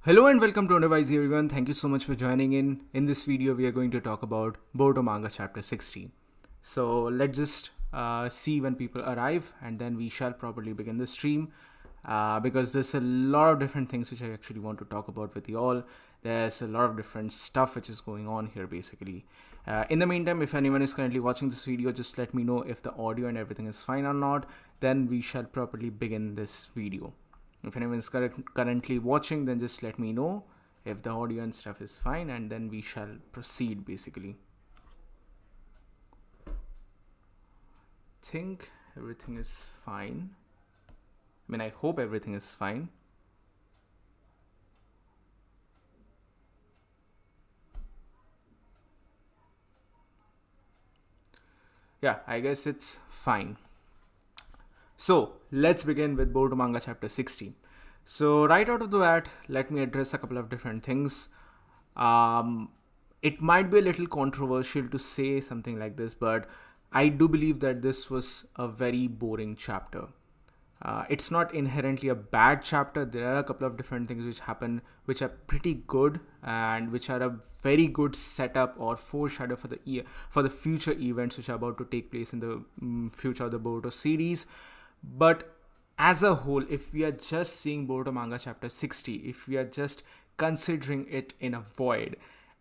Hello and welcome to Wonder WhyZ everyone. Thank you so much for joining in. In this video, we are going to talk about Boruto manga chapter 60. So let's just see when people arrive, and then we shall properly begin the stream. Because there's a lot of different things which I actually want to talk about with you all. There's a lot of different stuff which is going on here basically. In the meantime, if anyone is currently watching this video, just let me know if the audio and everything is fine or not. Then we shall properly begin this video. If anyone is currently watching, then just let me know if the audio and stuff is fine, and then we shall proceed basically. Think everything is fine. I hope everything is fine. Yeah, I guess it's fine. So let's begin with Boruto manga chapter 60. So right out of the bat, let me address a couple of different things. It might be a little controversial to say something like this, but I do believe that this was a very boring chapter. It's not inherently a bad chapter. There are a couple of different things which happen which are pretty good and which are a very good setup or foreshadow for the future events which are about to take place in the future of the Boruto series. But as a whole, if we are just seeing Boruto manga chapter 60, if we are just considering it in a void,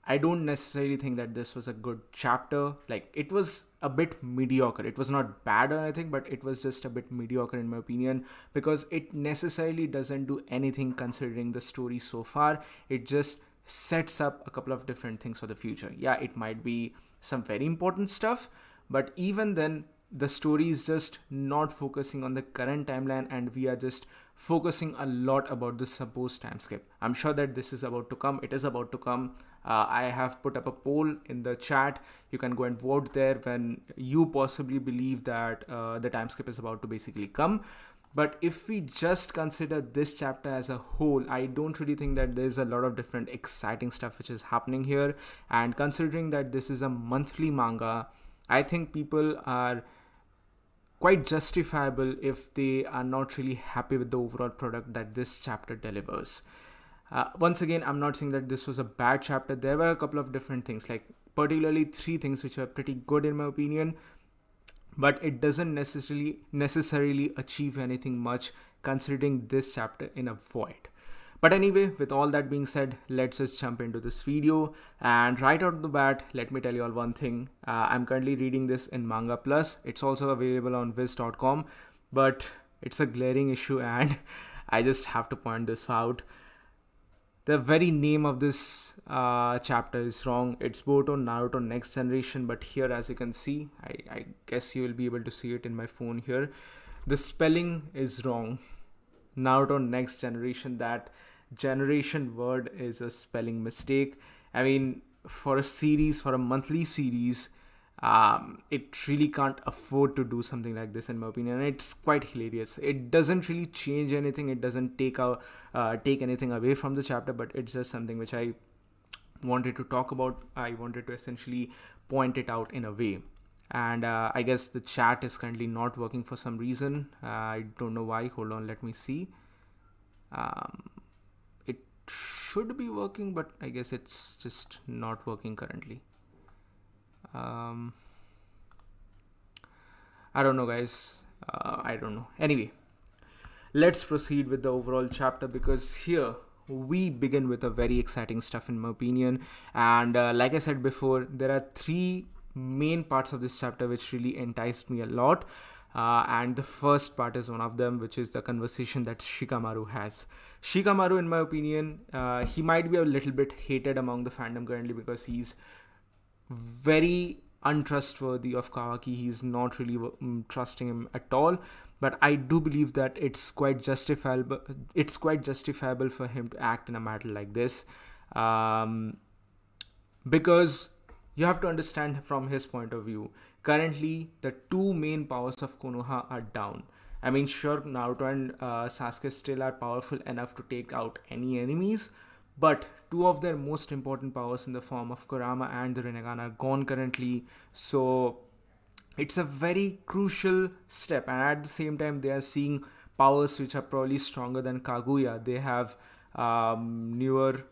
I don't necessarily think that this was a good chapter. Like, it was a bit mediocre. It was not bad or anything, but it was just a bit mediocre in my opinion, because it necessarily doesn't do anything considering the story so far. It just sets up a couple of different things for the future. Yeah, it might be some very important stuff, but even then, the story is just not focusing on the current timeline, and we are just focusing a lot about the supposed time skip. I'm sure that this is about to come. It is about to come. I have put up a poll in the chat. You can go and vote there when you possibly believe that the time skip is about to basically come. But if we just consider this chapter as a whole, I don't really think that there's a lot of different exciting stuff which is happening here. And considering that this is a monthly manga, I think people are quite justifiable if they are not really happy with the overall product that this chapter delivers. Once again, I'm not saying that this was a bad chapter. There were a couple of different things, like particularly 3 things which are pretty good in my opinion, but it doesn't necessarily achieve anything much considering this chapter in a void. But anyway, with all that being said, let's just jump into this video. And right out of the bat, let me tell you all one thing. I'm currently reading this in Manga Plus. It's also available on viz.com, but it's a glaring issue and I just have to point this out. The very name of this chapter is wrong. It's Boruto Naruto Next Generation, but here, as you can see, I guess you will be able to see it in my phone here. The spelling is wrong. Naruto Next Generation, that generation word is a spelling mistake. I mean, for a monthly series, it really can't afford to do something like this in my opinion. It's quite hilarious. It doesn't really change anything. It doesn't take anything away from the chapter, but it's just something which I wanted to talk about. I wanted to essentially point it out in a way. And I guess the chat is currently not working for some reason. I don't know why. Hold on, let me see. It should be working, but I guess it's just not working currently. I don't know, guys. I don't know. Anyway, let's proceed with the overall chapter, because here we begin with a very exciting stuff in my opinion. And like I said before, there are 3 main parts of this chapter which really enticed me a lot, and the first part is one of them, which is the conversation that Shikamaru has. Shikamaru, in my opinion, he might be a little bit hated among the fandom currently because he's very untrustworthy of Kawaki. He's not really trusting him at all, but I do believe that it's quite justifiable for him to act in a matter like this, because you have to understand from his point of view. Currently, the 2 main powers of Konoha are down. I mean, sure, Naruto and Sasuke still are powerful enough to take out any enemies, but 2 of their most important powers in the form of Kurama and the Rinnegan are gone currently. So it's a very crucial step, and at the same time, they are seeing powers which are probably stronger than Kaguya. They have newer,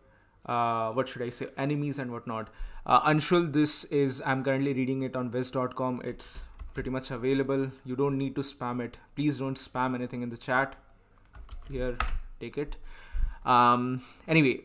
what should I say, enemies and whatnot. Anshul, this is, I'm currently reading it on viz.com. It's pretty much available. You don't need to spam it. Please don't spam anything in the chat. Here, take it. Anyway,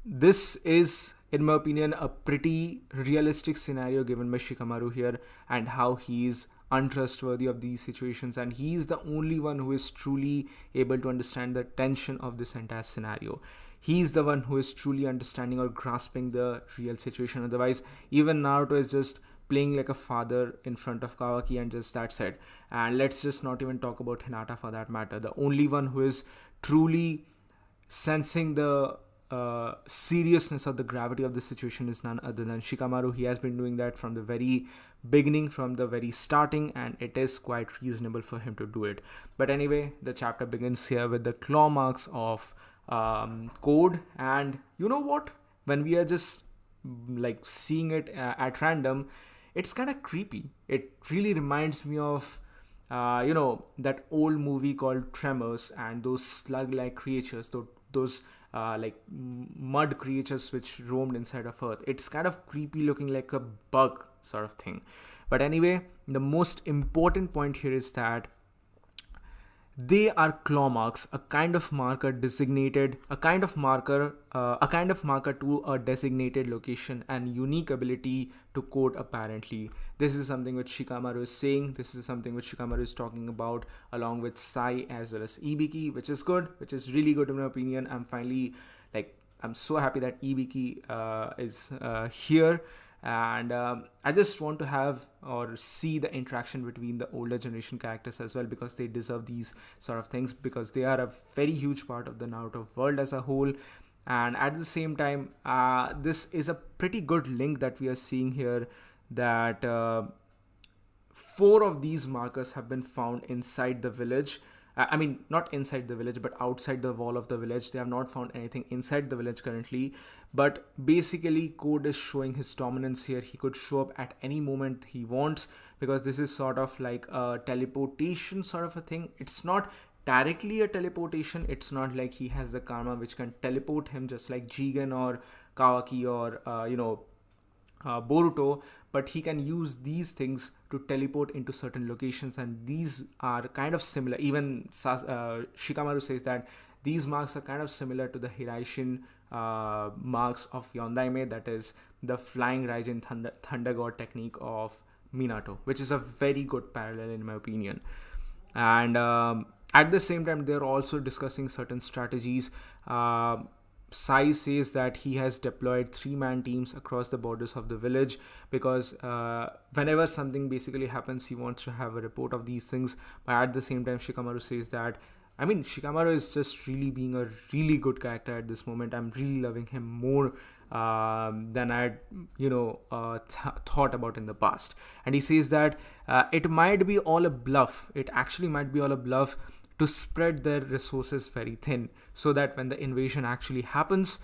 this is, in my opinion, a pretty realistic scenario given by Shikamaru here, and how he's untrustworthy of these situations, and he's the only one who is truly able to understand the tension of this entire scenario. He's the one who is truly understanding or grasping the real situation. Otherwise, even Naruto is just playing like a father in front of Kawaki, and just that's it. And let's just not even talk about Hinata for that matter. The only one who is truly sensing the seriousness of the gravity of the situation is none other than Shikamaru. He has been doing that from the very beginning, from the very starting, and it is quite reasonable for him to do it. But anyway, the chapter begins here with the claw marks of Code, and you know what? When we are just like seeing it at random, it's kind of creepy. It really reminds me of that old movie called Tremors, and those slug-like creatures, those like mud creatures which roamed inside of Earth. It's kind of creepy looking, like a bug sort of thing. But anyway, the most important point here is that they are claw marks, a kind of marker to a designated location and unique ability to code apparently. This is something which Shikamaru is saying. This is something which Shikamaru is talking about along with Sai as well as Ibiki, which is good, which is really good in my opinion. I'm so happy that Ibiki is here. And I just want to have or see the interaction between the older generation characters as well, because they deserve these sort of things, because they are a very huge part of the Naruto world as a whole. And at the same time, this is a pretty good link that we are seeing here, that 4 of these markers have been found inside the village. I mean, not inside the village, but outside the wall of the village. They have not found anything inside the village currently. But basically, Code is showing his dominance here. He could show up at any moment he wants, because this is sort of like a teleportation sort of a thing. It's not directly a teleportation. It's not like he has the karma which can teleport him, just like Jigen or Kawaki or, Boruto, but he can use these things to teleport into certain locations, and these are kind of similar. Even Shikamaru says that these marks are kind of similar to the Hiraishin marks of Yondaime, that is the flying Raijin Thunder God technique of Minato, which is a very good parallel in my opinion. And at the same time, they're also discussing certain strategies. Sai says that he has deployed 3-man teams across the borders of the village, because whenever something basically happens, he wants to have a report of these things. But at the same time, Shikamaru says that, I mean, Shikamaru is just really being a really good character at this moment. I'm really loving him more than I had, thought about in the past. And he says that it might be all a bluff. It actually might be all a bluff to spread their resources very thin, so that when the invasion actually happens,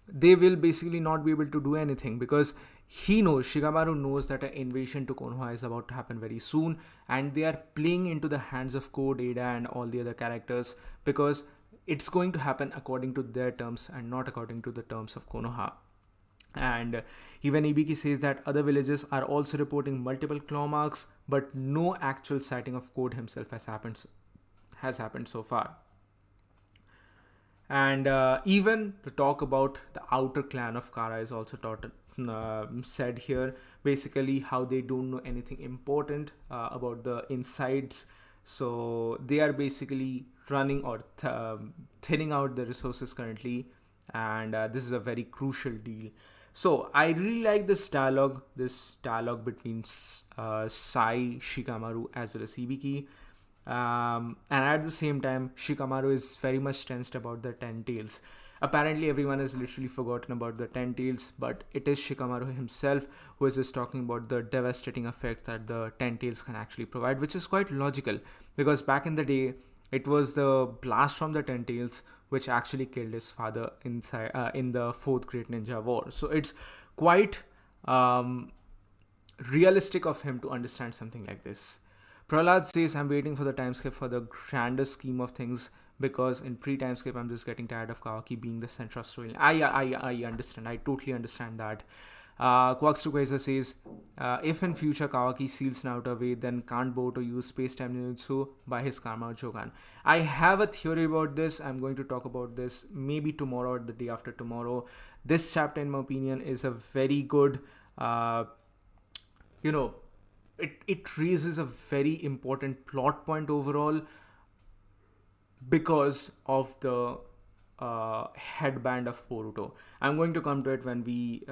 they will basically not be able to do anything, because Shikamaru knows that an invasion to Konoha is about to happen very soon, and they are playing into the hands of Code, Ada, and all the other characters, because it's going to happen according to their terms and not according to the terms of Konoha. And even Ibiki says that other villages are also reporting multiple claw marks, but no actual sighting of Code himself has happened so far. And even to talk about the outer clan of Kara is also said here, basically how they don't know anything important about the insides, so they are basically running or thinning out the resources currently, and this is a very crucial deal. So I really like this dialogue between Sai, Shikamaru as well as Ibiki. And at the same time, Shikamaru is very much tensed about the 10 tails. Apparently, everyone has literally forgotten about the 10 tails, but it is Shikamaru himself who is just talking about the devastating effect that the 10 tails can actually provide, which is quite logical, because back in the day, it was the blast from the 10 tails which actually killed his father in the 4th Great Ninja War. So it's quite realistic of him to understand something like this. Prahlad says, I'm waiting for the time skip for the grander scheme of things, because in pre-time skip I'm just getting tired of Kawaki being the center of story. I understand. I totally understand that. Quarks to Quasar says, if in future Kawaki seals Naruto away, then can't Boruto use space-time ninjutsu by his Karma or Jogan? I have a theory about this. I'm going to talk about this maybe tomorrow or the day after tomorrow. This chapter, in my opinion, is a very good, it raises a very important plot point overall because of the headband of Boruto. I'm going to come to it when we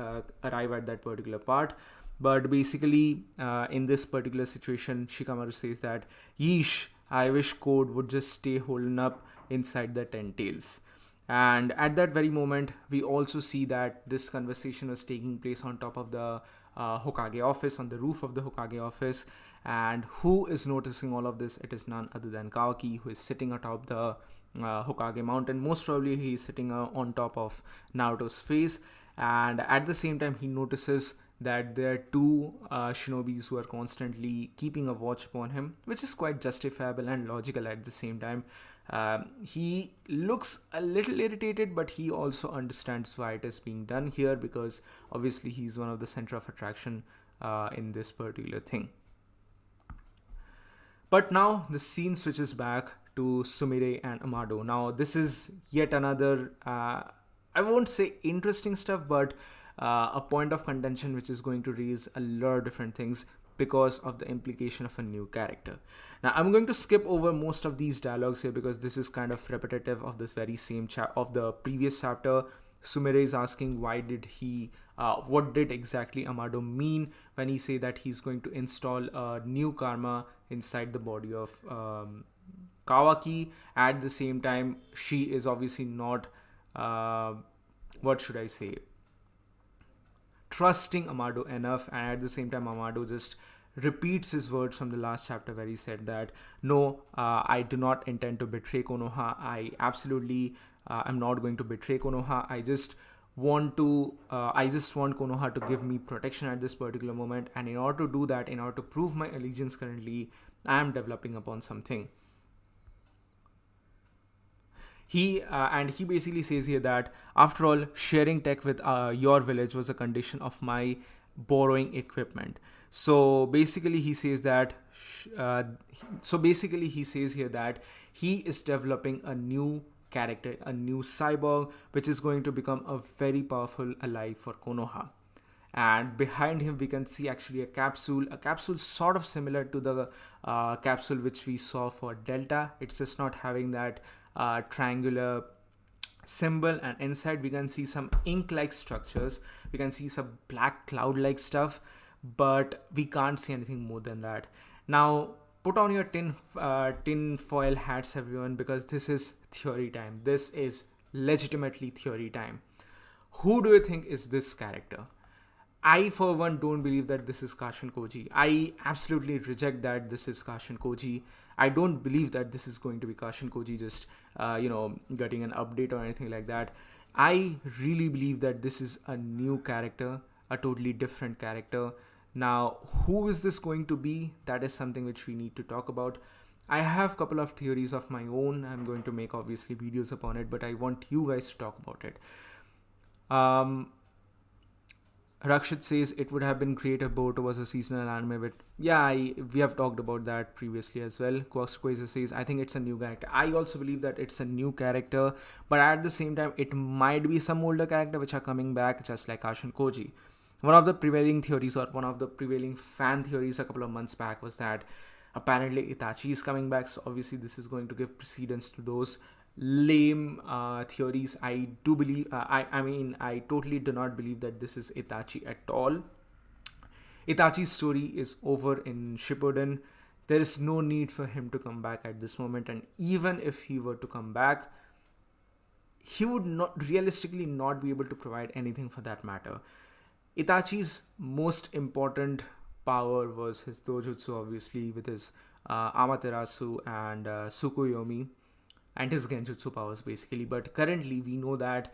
arrive at that particular part. But basically, in this particular situation, Shikamaru says that, yeesh, I wish Code would just stay holding up inside the 10 tails. And at that very moment, we also see that this conversation was taking place on top of the Hokage office, on the roof of the Hokage office. And who is noticing all of this? It is none other than Kawaki, who is sitting atop the Hokage mountain. Most probably he is sitting on top of Naruto's face, and at the same time he notices that there are two shinobis who are constantly keeping a watch upon him, which is quite justifiable and logical at the same time. He looks a little irritated, but he also understands why it is being done here, because obviously he's one of the center of attraction in this particular thing. But now the scene switches back to Sumire and Amado. Now this is yet another, I won't say interesting stuff, but a point of contention which is going to raise a lot of different things because of the implication of a new character. Now I'm going to skip over most of these dialogues here because this is kind of repetitive of this very same of the previous chapter. Sumire is asking what did exactly Amado mean when he say that he's going to install a new karma inside the body of Kawaki. At the same time, she is obviously not, trusting Amado enough, and at the same time Amado just repeats his words from the last chapter where he said that, no, I do not intend to betray Konoha. I absolutely am not going to betray Konoha. I just want Konoha to give me protection at this particular moment, and in order to do that, in order to prove my allegiance currently, I am developing upon something. He basically says here that, after all, sharing tech with your village was a condition of my borrowing equipment. So basically he says that here that he is developing a new character, a new cyborg, which is going to become a very powerful ally for Konoha. And behind him we can see actually a capsule sort of similar to the capsule which we saw for Delta. It's just not having that triangular symbol, and inside we can see some ink-like structures, we can see some black cloud-like stuff, but we can't see anything more than that. Now put on your tin foil hats, everyone, because this is theory time. This is legitimately theory time. Who do you think is this character? I, for one, don't believe that this is Kashin Koji. I absolutely reject that this is Kashin Koji. I don't believe that this is going to be Kashin Koji just, getting an update or anything like that. I really believe that this is a new character, a totally different character. Now, who is this going to be? That is something which we need to talk about. I have a couple of theories of my own. I'm going to make, obviously, videos upon it, but I want you guys to talk about it. Rakshit says it would have been great if Boruto was a seasonal anime, but yeah, we have talked about that previously as well. Quaxquazer says, I think it's a new character. I also believe that it's a new character, but at the same time, it might be some older character which are coming back, just like Kashin Koji. One of the prevailing theories, or one of the prevailing fan theories a couple of months back, was that apparently Itachi is coming back, so obviously this is going to give precedence to those lame theories. I do believe, I totally do not believe that this is Itachi at all. Itachi's story is over in Shippuden. There is no need for him to come back at this moment, and even if he were to come back, he would not realistically not be able to provide anything for that matter. Itachi's most important power was his dojutsu, obviously, with his Amaterasu and Tsukuyomi, and his genjutsu powers basically. But currently we know that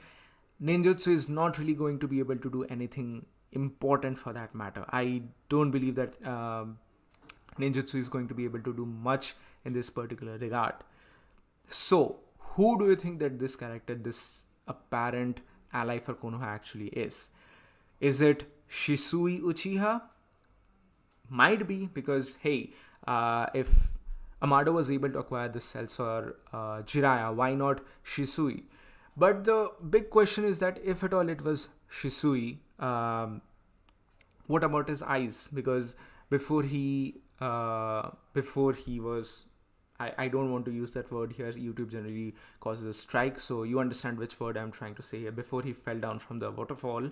ninjutsu is not really going to be able to do anything important for that matter. I don't believe that ninjutsu is going to be able to do much in this particular regard. So who do you think that this character, this apparent ally for Konoha, actually is? Is it Shisui Uchiha? Might be, because hey, if Amado was able to acquire the cells for Jiraiya, why not Shisui? But the big question is that if at all it was Shisui, what about his eyes? Because before he was, I don't want to use that word here. YouTube generally causes a strike, so you understand which word I'm trying to say here. Before he fell down from the waterfall,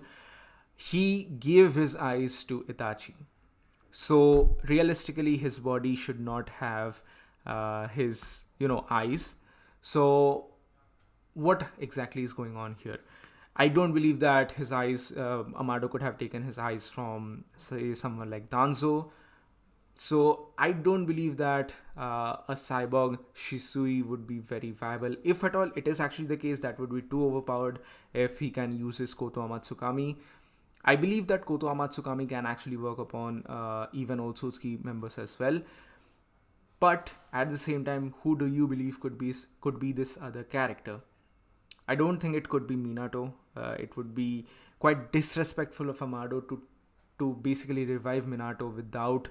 he gave his eyes to Itachi. So realistically, his body should not have his eyes. So what exactly is going on here? I don't believe that his eyes, Amado could have taken his eyes from, say, someone like Danzo. So I don't believe that a cyborg Shisui would be very viable. If at all it is actually the case, that would be too overpowered if he can use his Koto Amatsukami. I believe that Koto Amatsukami can actually work upon even Otsutsuki members as well. But at the same time, who do you believe could be this other character? I don't think it could be Minato. It would be quite disrespectful of Amado to basically revive Minato without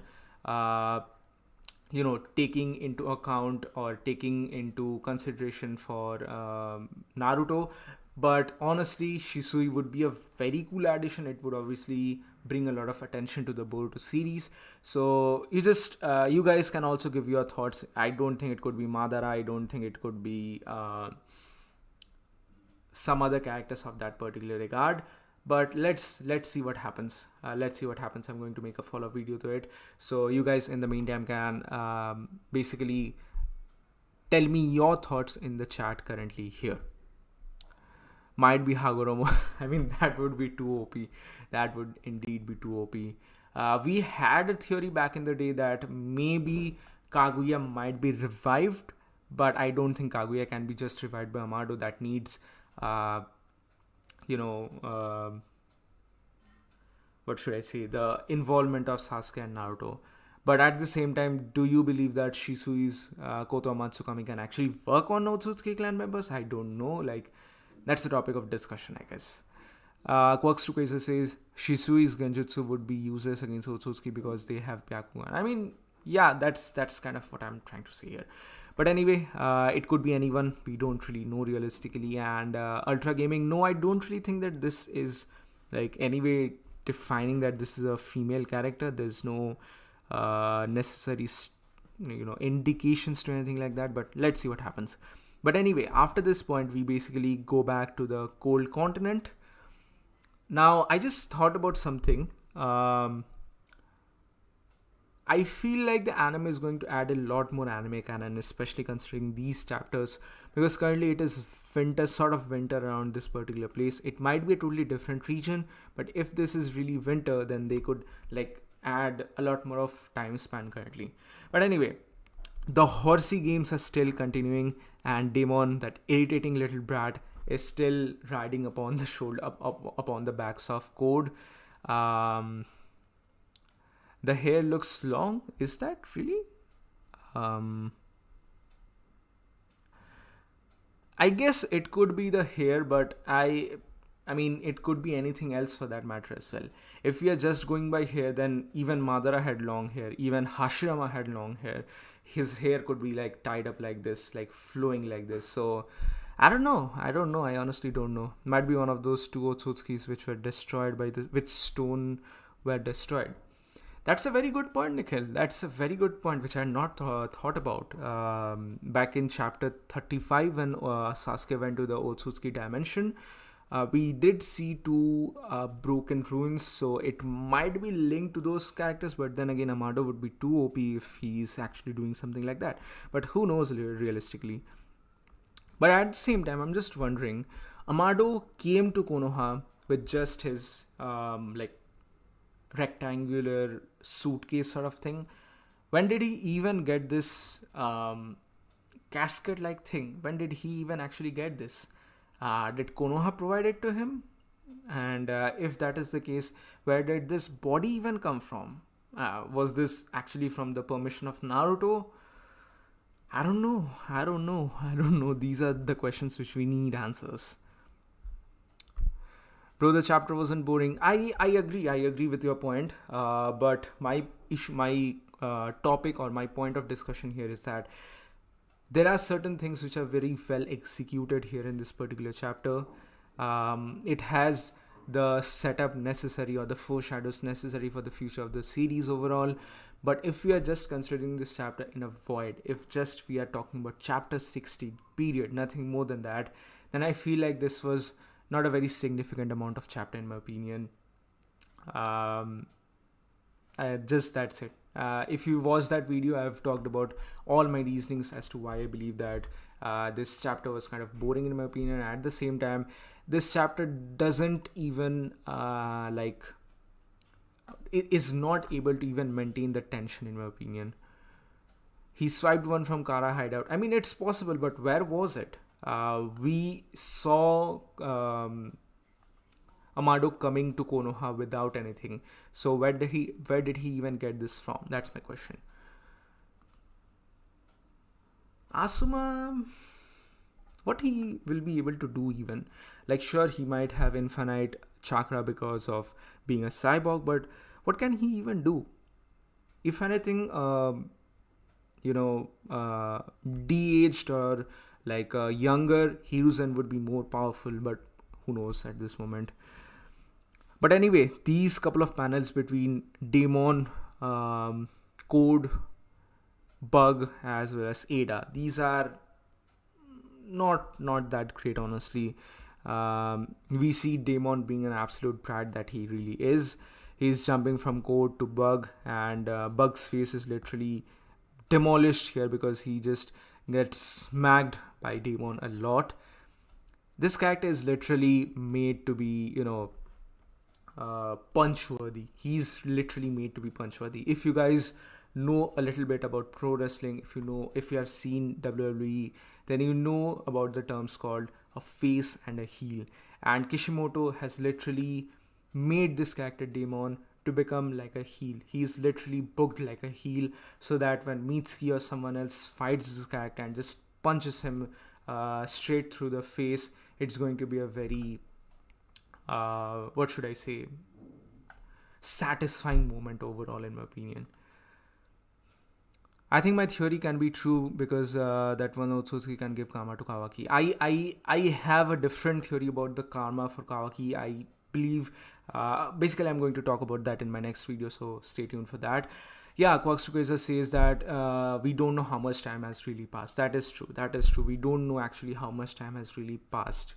taking into account or taking into consideration for Naruto. But honestly, Shisui would be a very cool addition. It would obviously bring a lot of attention to the Boruto series. So you guys can also give your thoughts. I don't think it could be Madara. I don't think it could be some other characters of that particular regard. But let's see what happens. I'm going to make a follow-up video to it. So you guys in the meantime can basically tell me your thoughts in the chat currently here. Might be Hagoromo. I mean, that would be too OP. That would indeed be too OP. We had a theory back in the day that maybe Kaguya might be revived, but I don't think Kaguya can be just revived by Amado. That needs, what should I say, the involvement of Sasuke and Naruto. But at the same time, do you believe that Shisui's Koto Amatsukami can actually work on Otsutsuki clan members? I don't know. Like, that's the topic of discussion, I guess. Quirks to Kaiser says Shisui's Genjutsu would be useless against Otsutsuki because they have Byakugan. I mean, yeah, that's kind of what I'm trying to say here. But anyway, it could be anyone. We don't really know realistically. And Ultra Gaming, no, I don't really think that this is like anyway defining that this is a female character. There's no necessary indications to anything like that. But let's see what happens. But anyway, after this point, we basically go back to the cold continent. Now, I just thought about something. I feel like the anime is going to add a lot more anime canon, especially considering these chapters, because currently it is sort of winter around this particular place. It might be a totally different region, but if this is really winter, then they could like add a lot more of time span currently. But anyway, the horsey games are still continuing, and Daemon, that irritating little brat, is still riding upon the shoulder, upon the backs of Code. The hair looks long. Is that really? I guess it could be the hair, but I mean, it could be anything else for that matter as well. If we are just going by hair, then even Madara had long hair. Even Hashirama had long hair. His hair could be like tied up like this, like flowing like this. So I don't know. I honestly don't know. Might be one of those two Otsutsukis which were destroyed by which stone were destroyed. That's a very good point, Nikhil. That's a very good point, which I had not thought about. Back in chapter 35, when Sasuke went to the Otsutsuki dimension, we did see two broken ruins, so it might be linked to those characters, but then again, Amado would be too OP if he's actually doing something like that. But who knows realistically? But at the same time, I'm just wondering, Amado came to Konoha with just his rectangular suitcase sort of thing. When did he even get this casket like thing? When did he even actually get this? Did Konoha provide it to him? And if that is the case, where did this body even come from? Was this actually from the permission of Naruto? I don't know. I don't know. I don't know. These are the questions which we need answers. Bro, the chapter wasn't boring. I agree. I agree with your point. But my issue, my topic or my point of discussion here is that there are certain things which are very well executed here in this particular chapter. It has the setup necessary or the foreshadows necessary for the future of the series overall. But if we are just considering this chapter in a void, if just we are talking about chapter 60, period, nothing more than that, then I feel like this was not a very significant amount of chapter in my opinion. Just that's it. If you watch that video, I've talked about all my reasonings as to why I believe that this chapter was kind of boring in my opinion. At the same time, this chapter doesn't even it is not able to even maintain the tension in my opinion. He swiped one from Kara hideout. I mean, it's possible, but where was it? We saw Amado coming to Konoha without anything. So where did he even get this from? That's my question. Asuma, what he will be able to do even? Like, sure, he might have infinite chakra because of being a cyborg, but what can he even do? If anything, de-aged or like younger Hiruzen would be more powerful, but who knows at this moment. But anyway, these couple of panels between Daemon, Code, Bug, as well as Ada, these are not that great, honestly. We see Daemon being an absolute brat that he really is. He's jumping from Code to Bug, and Bug's face is literally demolished here because he just gets smacked by Daemon a lot. This character is literally made to be, punch-worthy. He's literally made to be punch-worthy. If you guys know a little bit about pro wrestling, if you have seen WWE, then you know about the terms called a face and a heel. And Kishimoto has literally made this character Daemon to become like a heel. He's literally booked like a heel so that when Mitsuki or someone else fights this character and just punches him straight through the face, it's going to be a very satisfying moment overall, in my opinion. I think my theory can be true because that one Otsutsuki can give karma to Kawaki. I have a different theory about the karma for Kawaki. I believe, basically I'm going to talk about that in my next video, so stay tuned for that. Yeah, Quackstruquazer says that we don't know how much time has really passed. That is true. We don't know actually how much time has really passed.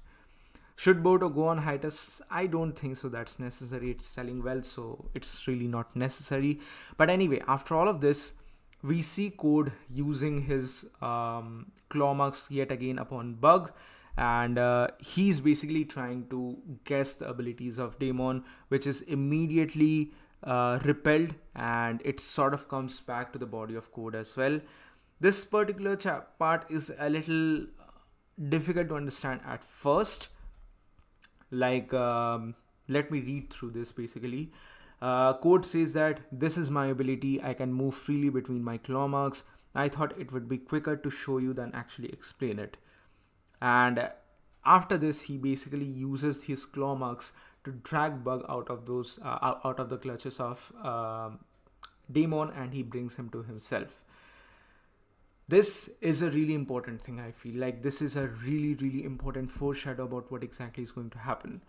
Should Boruto go on hiatus? I don't think so. That's necessary. It's selling well, so it's really not necessary. But anyway, after all of this, we see Code using his claw marks yet again upon Bug, and he's basically trying to guess the abilities of Daemon, which is immediately repelled, and it sort of comes back to the body of Code as well. This particular part is a little difficult to understand at first. Let me read through this basically. Code says that this is my ability. I can move freely between my claw marks. I thought it would be quicker to show you than actually explain it. And after this, he basically uses his claw marks to drag Bug out of the clutches of Daemon, and he brings him to himself. This is a really important thing. I feel like this is a really important foreshadow about what exactly is going to happen,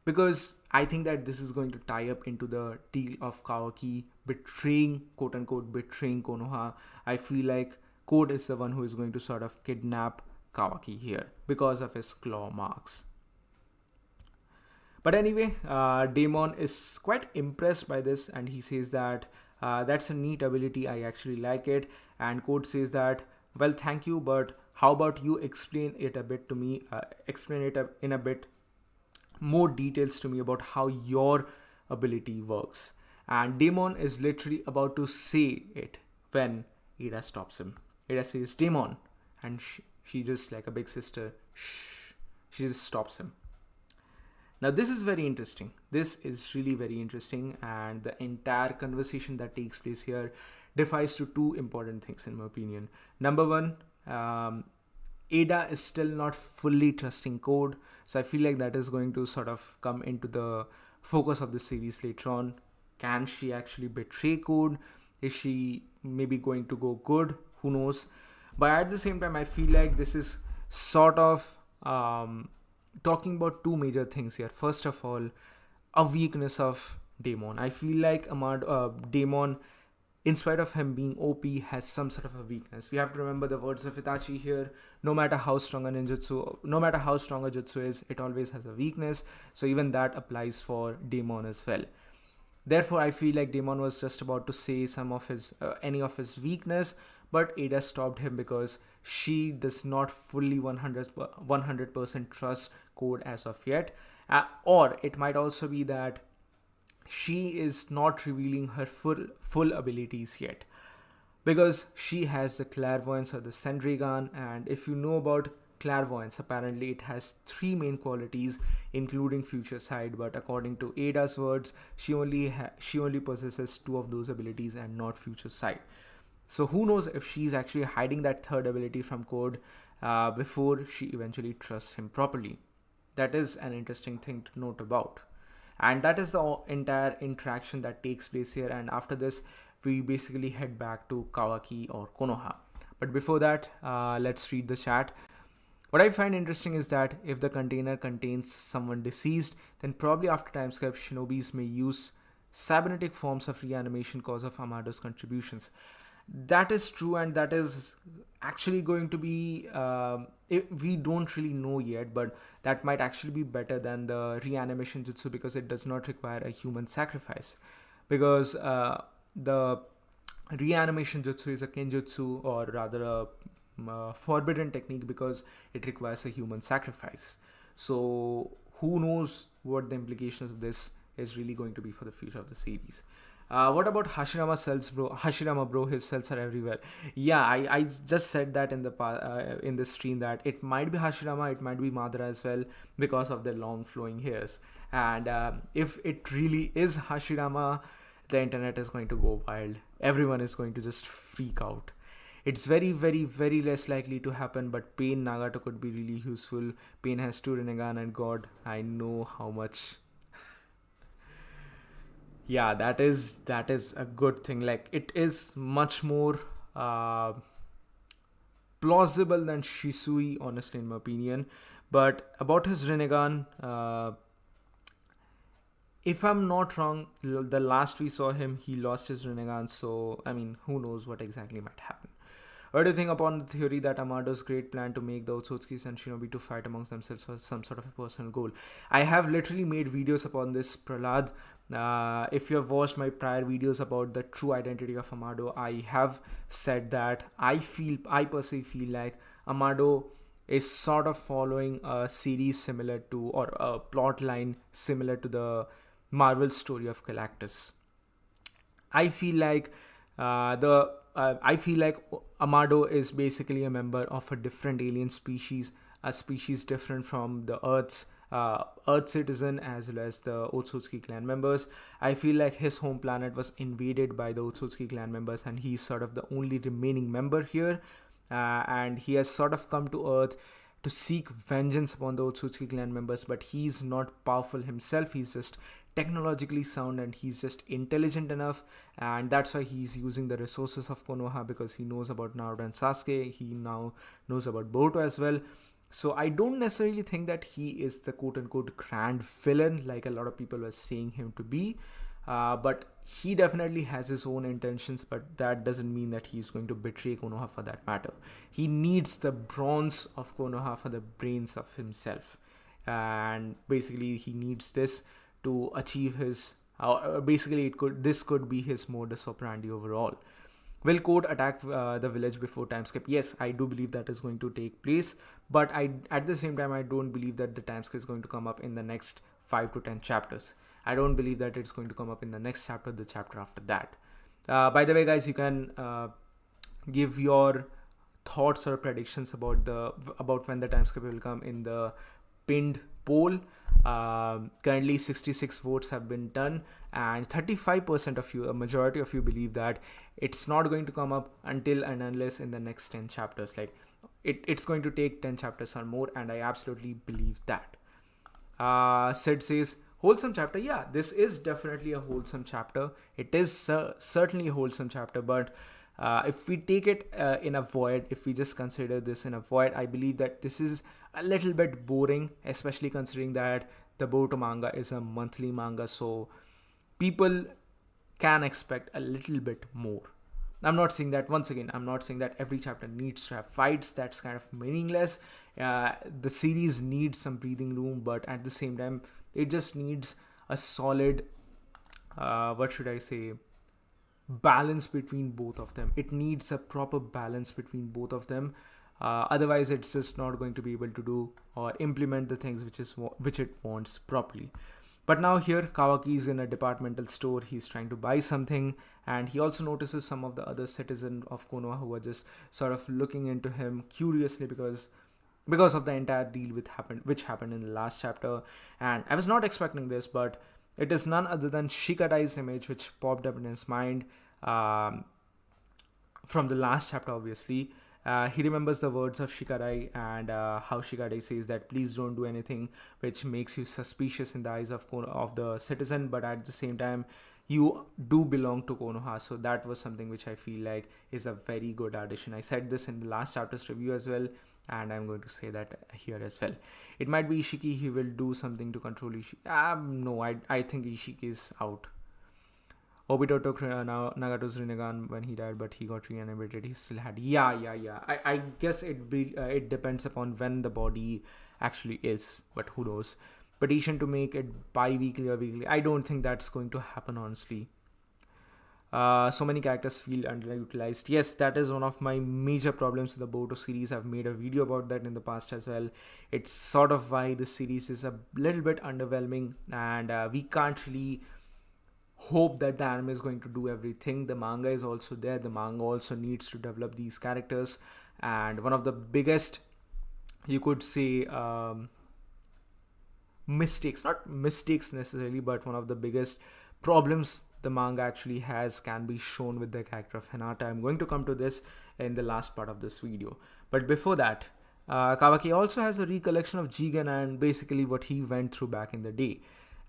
because I think that this is going to tie up into the deal of Kawaki betraying, quote unquote, betraying Konoha. I feel like Code is the one who is going to sort of kidnap Kawaki here because of his claw marks. But anyway, Daemon is quite impressed by this, and he says that that's a neat ability. I actually like it. And Code says that, well, thank you, but how about you explain it a bit to me? Explain it in a bit more details to me about how your ability works. And Daemon is literally about to say it when Ada stops him. Ada says, Daemon. And she just, like a big sister, shh, she just stops him. Now, this is very interesting. This is really very interesting, and the entire conversation that takes place here defies to two important things, in my opinion. Number one, Ada is still not fully trusting Code, so I feel like that is going to sort of come into the focus of the series later on. Can she actually betray Code? Is she maybe going to go good? Who knows? But at the same time, I feel like this is sort of talking about two major things here. First of all, a weakness of Daemon. I feel like Daemon, in spite of him being OP, has some sort of a weakness. We have to remember the words of Itachi here. No matter how strong a ninjutsu, no matter how strong a jutsu is, it always has a weakness. So even that applies for Daemon as well. Therefore, I feel like Daemon was just about to say some of his any of his weakness, but Ada stopped him because she does not fully 100% trust Code as of yet. Or it might also be that she is not revealing her full abilities yet, because she has the clairvoyance or the Senrigan, and if you know about clairvoyance, apparently it has three main qualities including future sight, but according to Ada's words, she only possesses two of those abilities and not future sight. So who knows if she's actually hiding that third ability from Code before she eventually trusts him properly. That is an interesting thing to note about. And that is the entire interaction that takes place here. And after this, we basically head back to Kawaki or Konoha. But before that, let's read the chat. What I find interesting is that if the container contains someone deceased, then probably after time skip, shinobis may use cybernetic forms of reanimation because of Amado's contributions. That is true, and that is actually going to be we don't really know yet, but that might actually be better than the reanimation jutsu because it does not require a human sacrifice, because the reanimation jutsu is a kenjutsu, or rather a forbidden technique, because it requires a human sacrifice. So who knows what the implications of this is really going to be for the future of the series. What about Hashirama cells, bro? Hashirama, bro, his cells are everywhere. Yeah, I just said that in the stream that it might be Hashirama, it might be Madara as well, because of their long flowing hairs. And if it really is Hashirama, the internet is going to go wild. Everyone is going to just freak out. It's very, very, very less likely to happen, but Pain Nagato could be really useful. Pain has two Rinnegan, and God, I know how much. Yeah, that is a good thing. Like, it is much more plausible than Shisui, honestly, in my opinion. But about his Rinnegan, if I'm not wrong, the last we saw him, he lost his Rinnegan. So, I mean, who knows what exactly might happen. What do you think upon the theory that Amado's great plan to make the Otsutskis and Shinobi to fight amongst themselves was some sort of a personal goal? I have literally made videos upon this, Prahlad. If you have watched my prior videos about the true identity of Amado, I have said that I personally feel like Amado is sort of following a series similar to, or a plot line similar to the Marvel story of Galactus. I feel like Amado is basically a member of a different alien species, a species different from the Earth citizen as well as the Otsutsuki clan members. I feel like his home planet was invaded by the Otsutsuki clan members, and he's sort of the only remaining member here. And he has sort of come to Earth to seek vengeance upon the Otsutsuki clan members, but he's not powerful himself. He's just technologically sound, and he's just intelligent enough, and that's why he's using the resources of Konoha, because he knows about Naruto and Sasuke. He now knows about Boruto as well. So I don't necessarily think that he is the quote-unquote grand villain like a lot of people were saying him to be, but he definitely has his own intentions, but that doesn't mean that he's going to betray Konoha for that matter. He needs the bronze of Konoha for the brains of himself, and basically he needs this to achieve his this could be his modus operandi overall. Will Code attack the village before time skip? Yes, I do believe that is going to take place, but at the same time I don't believe that the time skip is going to come up in the next 5 to 10 chapters. I don't believe that it's going to come up in the next chapter, the chapter after that. By the way, guys, you can give your thoughts or predictions about when the time skip will come in the pinned poll. Currently 66 votes have been done, and 35% of you, a majority of you, believe that it's not going to come up until and unless in the next 10 chapters. Like it's going to take 10 chapters or more, and I absolutely believe that. Sid says, wholesome chapter. Yeah, this is definitely a wholesome chapter. It is certainly a wholesome chapter, but if we take it in a void, if we just consider this in a void, I believe that this is a little bit boring, especially considering that the Boruto manga is a monthly manga, so people can expect a little bit more. I'm not saying that, once again, I'm not saying that every chapter needs to have fights. That's kind of meaningless. The series needs some breathing room, but at the same time, it just needs a solid, what should I say, balance between both of them. It needs a proper balance between both of them. Otherwise, it's just not going to be able to do or implement the things which it wants properly. But now here, Kawaki is in a departmental store. He's trying to buy something, and he also notices some of the other citizens of Konoha who are just sort of looking into him curiously because of the entire deal which happened in the last chapter. And I was not expecting this, but it is none other than Shikadai's image which popped up in his mind from the last chapter, obviously. He remembers the words of Shikadai and how Shikadai says that please don't do anything which makes you suspicious in the eyes of the citizen, but at the same time, you do belong to Konoha. So that was something which I feel like is a very good addition. I said this in the last chapter's review as well, and I'm going to say that here as well. It might be Ishiki. He will do something to control Ishiki. No, I think Ishiki is out. Obito took Nagato's Rinnegan when he died, but he got reanimated. He still had. Yeah. I guess it depends upon when the body actually is, but who knows. Petition to make it bi-weekly or weekly. I don't think that's going to happen, honestly. So many characters feel underutilized. Yes, that is one of my major problems with the Boruto series. I've made a video about that in the past as well. It's sort of why the series is a little bit underwhelming, and we can't really hope that the anime is going to do everything. The manga is also there. The manga also needs to develop these characters, and one of the biggest, you could say, mistakes, not mistakes necessarily, but one of the biggest problems the manga actually has can be shown with the character of Hinata. I'm going to come to this in the last part of this video, but before that, Kawaki also has a recollection of Jigen and basically what he went through back in the day.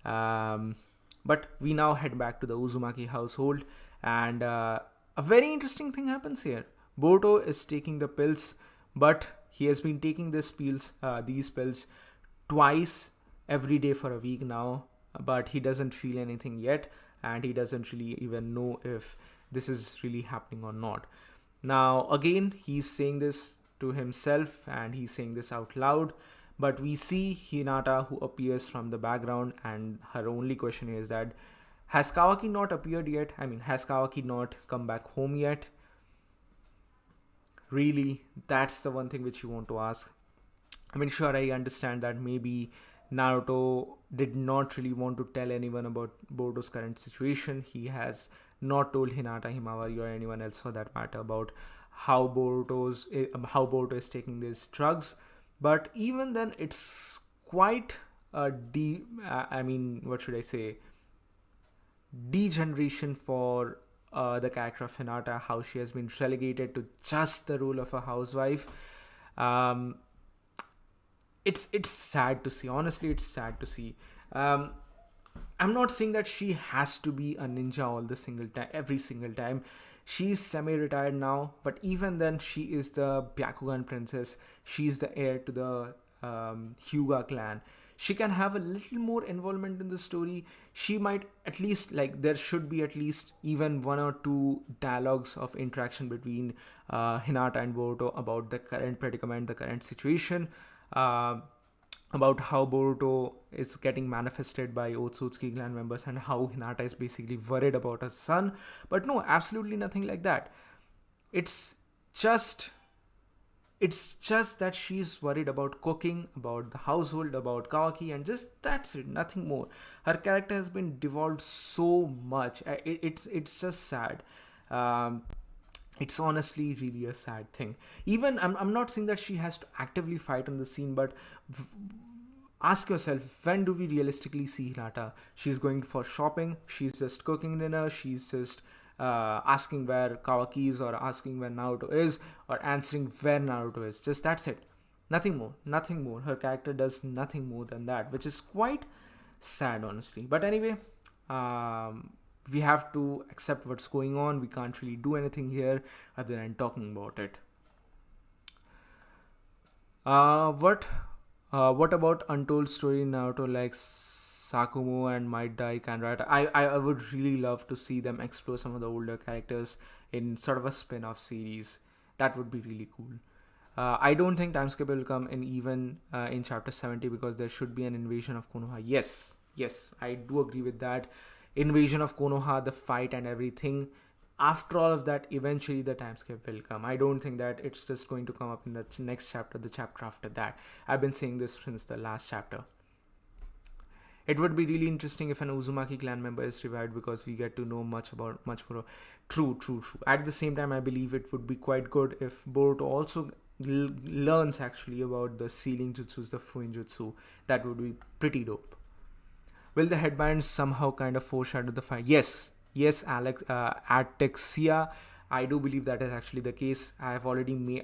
But we now head back to the Uzumaki household, and a very interesting thing happens here. Boruto is taking the pills, but he has been taking these pills twice every day for a week now, but he doesn't feel anything yet, and he doesn't really even know if this is really happening or not. Now, again, he's saying this to himself, and he's saying this out loud. But we see Hinata, who appears from the background, and her only question is that, has Kawaki not appeared yet? I mean, has Kawaki not come back home yet? Really, that's the one thing which you want to ask. I mean, sure, I understand that maybe Naruto did not really want to tell anyone about Boruto's current situation. He has not told Hinata, Himawari, or anyone else for that matter about how Boruto is taking these drugs. But even then, it's quite a degeneration for the character of Hinata, how she has been relegated to just the role of a housewife. It's sad to see. Honestly, it's sad to see. I'm not saying that she has to be a ninja every single time. She's semi-retired now, but even then, she is the Byakugan princess. She's the heir to the Hyuga clan. She can have a little more involvement in the story. She might at least, there should be at least even one or two dialogues of interaction between Hinata and Boruto about the current predicament, the current situation, about how Boruto is getting manifested by Otsutsuki clan members and how Hinata is basically worried about her son. But no, absolutely nothing like that. It's just that she's worried about cooking, about the household, about Kawaki, and just that's it, nothing more. Her character has been devolved so much. It's just sad. It's honestly really a sad thing. Even I'm not saying that she has to actively fight on the scene, but ask yourself, when do we realistically see Hinata? She's going for shopping, she's just cooking dinner, she's just asking where Kawaki is, or asking where Naruto is, or answering where Naruto is. Just that's it. Nothing more. Nothing more. Her character does nothing more than that, which is quite sad, honestly. But anyway, we have to accept what's going on. We can't really do anything here other than talking about it. What about Untold Story Naruto, like Sakumo and Might Dai Kanrata? I would really love to see them explore some of the older characters in sort of a spin-off series. That would be really cool. I don't think time skip will come in even in chapter 70, because there should be an invasion of Konoha. Yes, I do agree with that. Invasion of Konoha, the fight and everything. After all of that, eventually the time skip will come. I don't think that it's just going to come up in the next chapter, the chapter after that. I've been saying this since the last chapter. It would be really interesting if an Uzumaki clan member is revived, because we get to know much more. True. At the same time, I believe it would be quite good if Boruto also learns actually about the sealing jutsus, the Fuin jutsu. That would be pretty dope. Will the headbands somehow kind of foreshadow the fight? Yes, Alex, Atexia. I do believe that is actually the case. I have already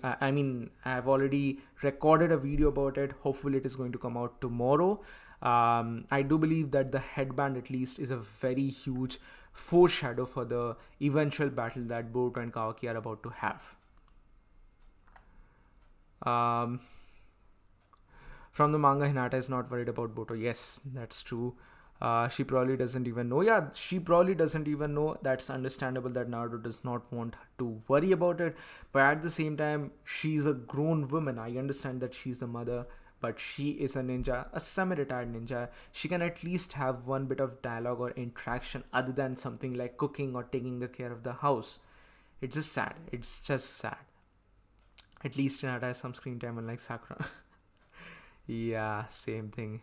recorded a video about it. Hopefully it is going to come out tomorrow. I do believe that the headband at least is a very huge foreshadow for the eventual battle that Boruto and Kawaki are about to have. From the manga, Hinata is not worried about Boruto. Yes, that's true. She probably doesn't even know. Yeah, she probably doesn't even know. That's understandable that Naruto does not want to worry about it. But at the same time, she's a grown woman. I understand that she's the mother, but she is a ninja, a semi-retired ninja. She can at least have one bit of dialogue or interaction other than something like cooking or taking the care of the house. It's just sad. At least Hinata has some screen time, unlike Sakura. Yeah, same thing.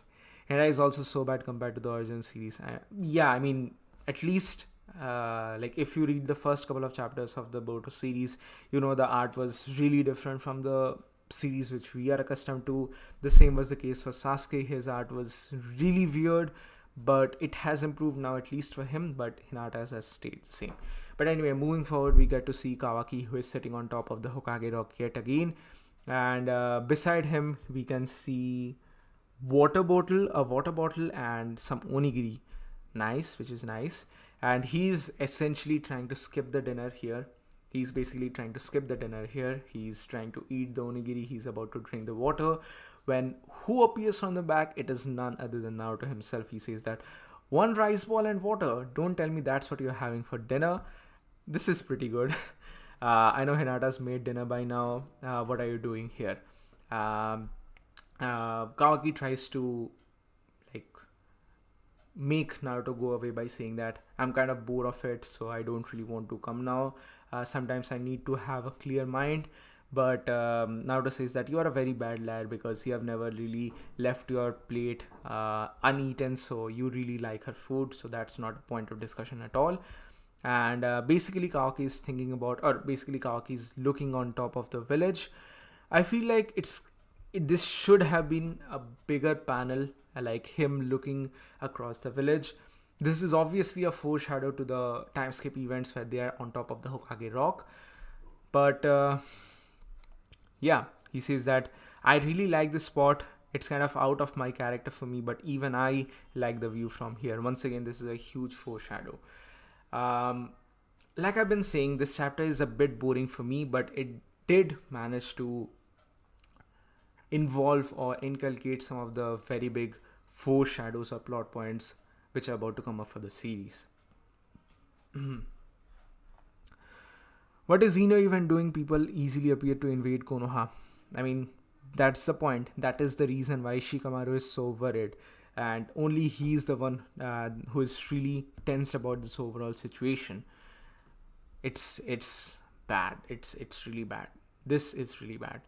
Hinata is also so bad compared to the origin series. At least like if you read the first couple of chapters of the Boruto series, the art was really different from the series which we are accustomed to. The same was the case for Sasuke. His art was really weird, but it has improved now, at least for him, but Hinata's has stayed the same. But anyway, moving forward, we get to see Kawaki, who is sitting on top of the Hokage rock yet again, and beside him we can see a water bottle and some onigiri. Which is nice. And he's essentially trying to skip the dinner here. He's trying to eat the onigiri. He's about to drink the water. When who appears from the back? It is none other than Naruto himself. He says that, one rice ball and water. Don't tell me that's what you're having for dinner. This is pretty good. I know Hinata's made dinner by now. What are you doing here? Kawaki tries to make Naruto go away by saying that I'm kind of bored of it, so I don't really want to come now. Sometimes I need to have a clear mind. But Naruto says that you are a very bad lad because you have never really left your plate uneaten, so you really like her food, so that's not a point of discussion at all. And basically Kawaki is looking on top of the village. I feel like this should have been a bigger panel, like him looking across the village. This is obviously a foreshadow to the time skip events where they are on top of the Hokage rock. But he says that I really like this spot. It's kind of out of my character for me, but even I like the view from here. Once again, this is a huge foreshadow. Like I've been saying, this chapter is a bit boring for me, but it did manage to involve or inculcate some of the very big foreshadows or plot points which are about to come up for the series. What is Ino even doing? People easily appear to invade Konoha. I mean, that's the point. That is the reason why Shikamaru is so worried. And only he is the one who is really tense about this overall situation. It's bad. It's really bad. This is really bad.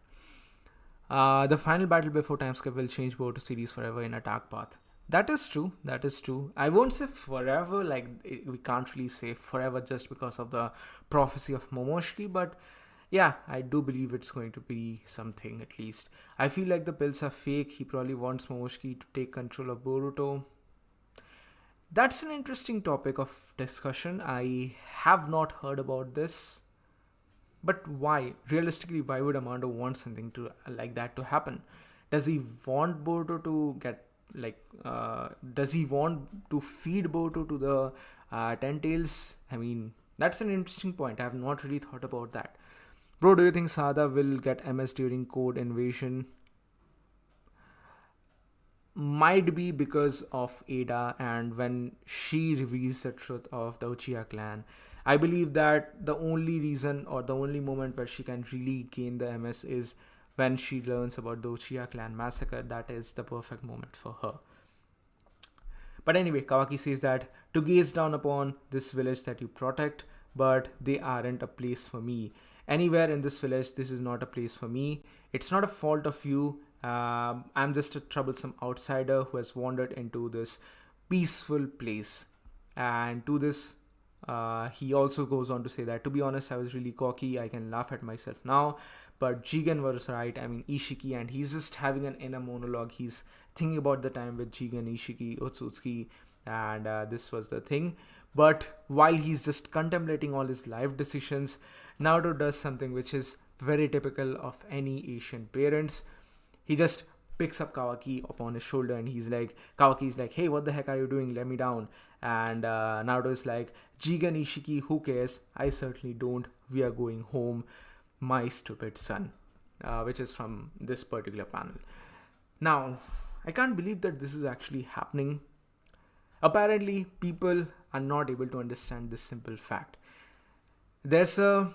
The final battle before time skip will change Boruto series forever in a dark path. That is true. I won't say forever, we can't really say forever just because of the prophecy of Momoshiki, but Yeah, I do believe it's going to be something at least. I feel like the pills are fake. He probably wants Momoshiki to take control of Boruto. That's an interesting topic of discussion. I have not heard about this. But why? Realistically, why would Amado want something to like that to happen? Does he want Boruto to get like? Does he want to feed Boruto to the Ten Tails? I mean, that's an interesting point. I have not really thought about that. Bro, do you think Sada will get MS during Code Invasion? Might be because of Ada and when she reveals the truth of the Uchiha clan. I believe that the only reason or the only moment where she can really gain the MS is when she learns about the Uchiha clan massacre. That is the perfect moment for her. But anyway, Kawaki says that to gaze down upon this village that you protect, but they aren't a place for me. Anywhere in this village, this is not a place for me. It's not a fault of you. I'm just a troublesome outsider who has wandered into this peaceful place. And to this, he also goes on to say that, to be honest, I was really cocky. I can laugh at myself now. But Jigen was right. I mean, Ishiki, and he's just having an inner monologue. He's thinking about the time with Jigen, Ishiki, Otsutsuki, and this was the thing. But while he's just contemplating all his life decisions, Naruto does something which is very typical of any Asian parents. He just picks up Kawaki upon his shoulder and Kawaki's like, hey, what the heck are you doing? Let me down. And Naruto is like, Jigen, Ishiki, who cares? I certainly don't. We are going home. My stupid son. Which is from this particular panel. Now, I can't believe that this is actually happening. Apparently, people are not able to understand this simple fact. There's a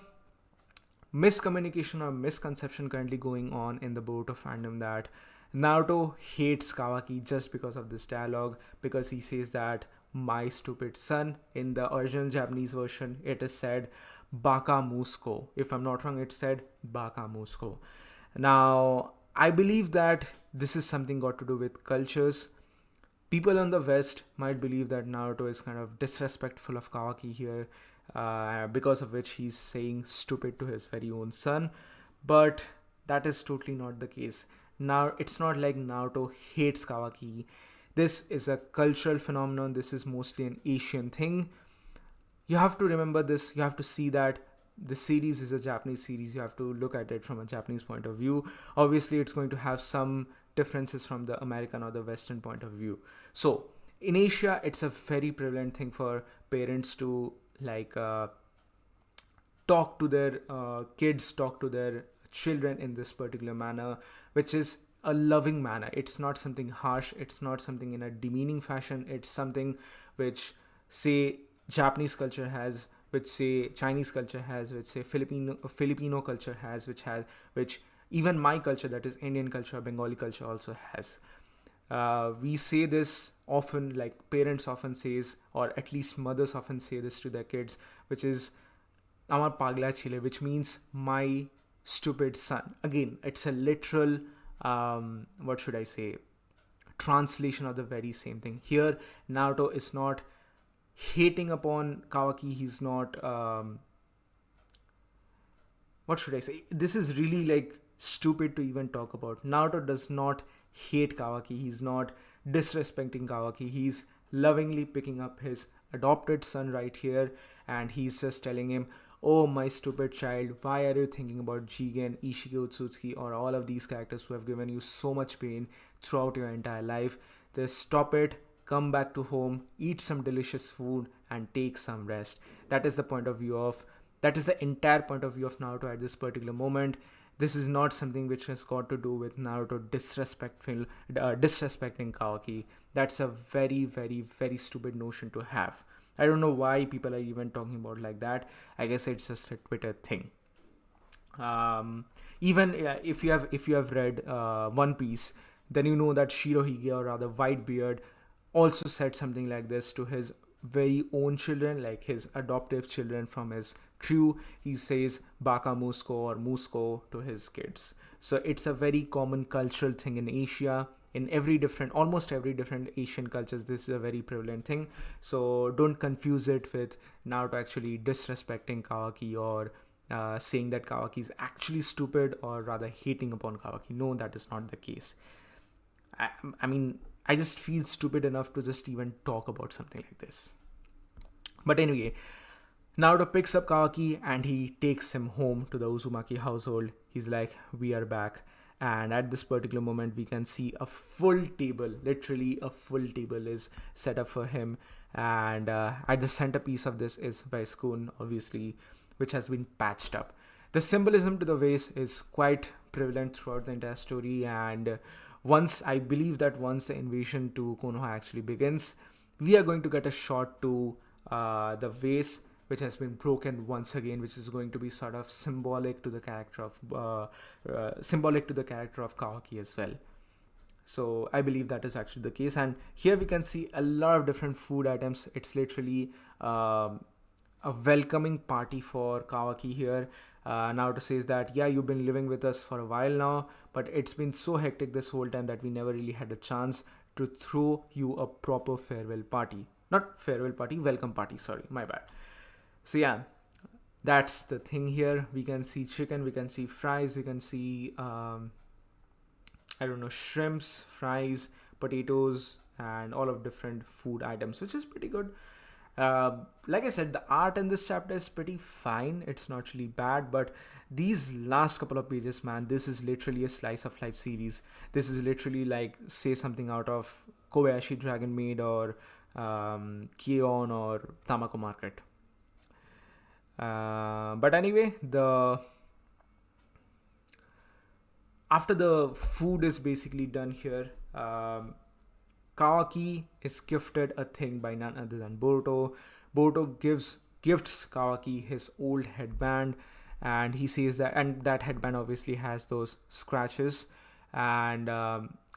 miscommunication or misconception currently going on in the Boruto fandom that Naruto hates Kawaki just because of this dialogue, because he says that my stupid son. In the original Japanese version, it is said Baka Musko. If I'm not wrong, it said Baka Musko. Now, I believe that this is something got to do with cultures. People in the West might believe that Naruto is kind of disrespectful of Kawaki here, because of which he's saying stupid to his very own son. But that is totally not the case. Now, it's not like Naruto hates Kawaki. This is a cultural phenomenon. This is mostly an Asian thing. You have to remember this. You have to see that the series is a Japanese series. You have to look at it from a Japanese point of view. Obviously, it's going to have some differences from the American or the Western point of view. So, in Asia, it's a very prevalent thing for parents to talk to their kids, talk to their children in this particular manner, which is a loving manner. It's not something harsh. It's not something in a demeaning fashion. It's something which, say, Japanese culture has, which say Chinese culture has, which say Filipino culture has, which even my culture, that is Indian culture, Bengali culture, also has. We say this often, like parents often says, or at least mothers often say this to their kids, which is Amar Pagla Chile, which means my stupid son. Again, it's a literal, translation of the very same thing. Here, Naruto is not hating upon Kawaki. He's not, this is really stupid to even talk about. Naruto does not hate Kawaki. He's not disrespecting Kawaki. He's lovingly picking up his adopted son right here, and he's just telling him, oh, my stupid child, why are you thinking about Jigen, Ishiki, Otsutsuki, or all of these characters who have given you so much pain throughout your entire life? Just stop it, come back to home, eat some delicious food, and take some rest. That is the entire point of view of Naruto at this particular moment. This is not something which has got to do with Naruto disrespecting Kawaki. That's a very, very, very stupid notion to have. I don't know why people are even talking about like that. I guess it's just a Twitter thing. If you have read One Piece, then you know that Shirohige, or rather Whitebeard, also said something like this to his very own children, like his adoptive children from his crew. He says Baka Musko or Musko to his kids. So it's a very common cultural thing in Asia. In almost every different Asian cultures, this is a very prevalent thing. So don't confuse it with Naruto actually disrespecting Kawaki or saying that Kawaki is actually stupid or rather hating upon Kawaki. No, that is not the case. I mean, I just feel stupid enough to just even talk about something like this. But anyway, Naruto picks up Kawaki and he takes him home to the Uzumaki household. He's like, we are back. And at this particular moment, we can see a full table, literally a full table is set up for him. And at the centerpiece of this is WhyZ, obviously, which has been patched up. The symbolism to the vase is quite prevalent throughout the entire story. And I believe that once the invasion to Konoha actually begins, we are going to get a shot to the vase, which has been broken once again, which is going to be sort of symbolic to the character of Kawaki as well. So I believe that is actually the case. And here we can see a lot of different food items. It's literally a welcoming party for Kawaki here. Naruto says that, yeah, you've been living with us for a while now, but it's been so hectic this whole time that we never really had a chance to throw you a proper farewell party. Not farewell party, welcome party, sorry, my bad. So yeah, that's the thing here. We can see chicken, we can see fries, we can see shrimps, fries, potatoes, and all of different food items, which is pretty good. Like I said, the art in this chapter is pretty fine. It's not really bad, but these last couple of pages, man, this is literally a slice of life series. This is literally like, say, something out of Kobayashi Dragon Maid or Kion or Tamako Market. But anyway, after the food is basically done here, Kawaki is gifted a thing by none other than Boruto. Boruto gifts Kawaki his old headband, and he says that headband obviously has those scratches. And